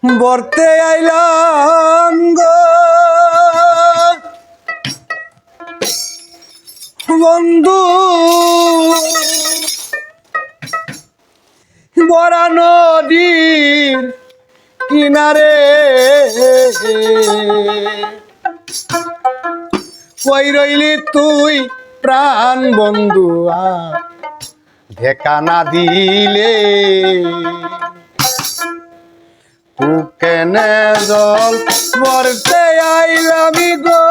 বর্তে আইলাম গো বন্ধু বরা নদীর কিনারে কই রইলি তুই প্রাণ বন্ধু ঢেকা না দিলে কেনে জল বর্তে আইলামি গো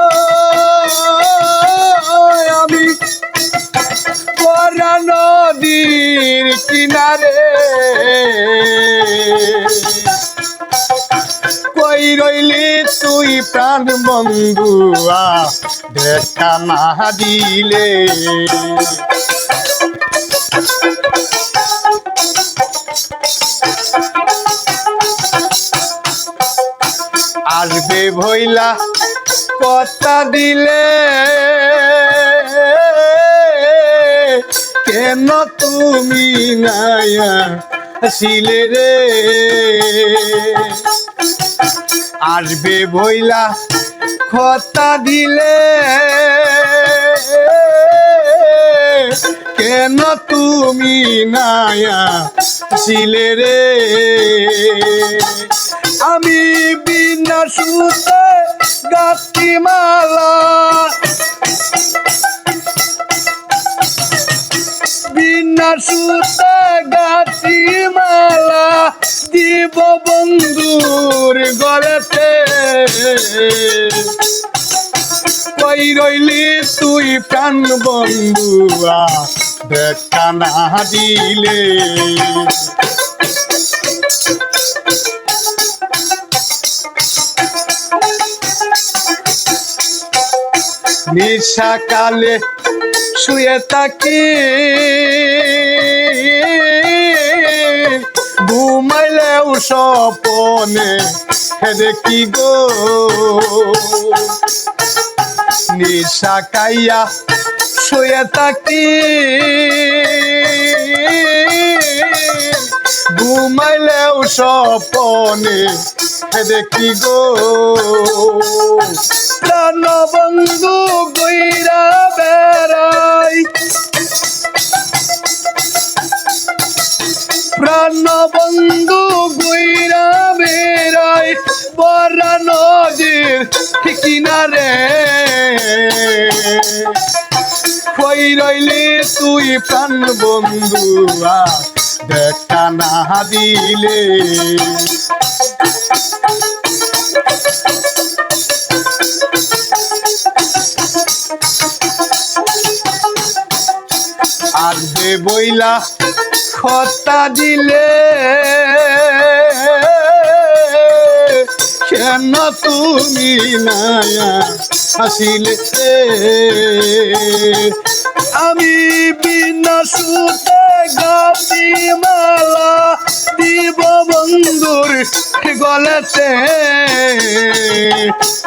আমি বরা নদীর কিনারে কই রইলি তুই প্রাণ বন্ধু দেখা না দিলে আসবে ভইলা কথা দিলে কেন তুমি নাইয়া আসিলে রে আসবে ভইলা কথা দিলে কেন তুমি নাইয়া আসিলে রে আমি বিনা সুতে গাছি মালা বিনা সুতে গাছি মালা দিব বন্ধুর গলেতে কই রইলি তুই প্রাণ বন্ধু দেখা না দিলে নিশা কালে শুয়ে থাকি ঘুমাইলেও স্বপনে দেখি গো নিশা কাইয়া শুয়ে থাকি ঘুমাইলেও স্বপনে দেখি গো প্রাণ বন্ধু গইরা বেড়াই প্রাণ বন্ধু গইরা বেড়াই বরা নদীর কিনারে কই রইলি তুই প্রাণ বন্ধু দেখা না দিলে আসবে বইলা কথা দিলে কেন তুমি নাইয়া আসিলে আমি বিনা সুতে গাছি মালা দিব বন্ধুর গলেতে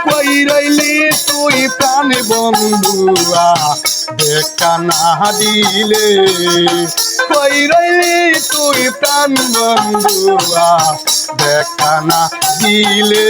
কই রইলি তুই প্রাণ বন্ধু দেখা না দিলে কই রইলি তুই প্রাণ বন্ধু দেখা না দিলে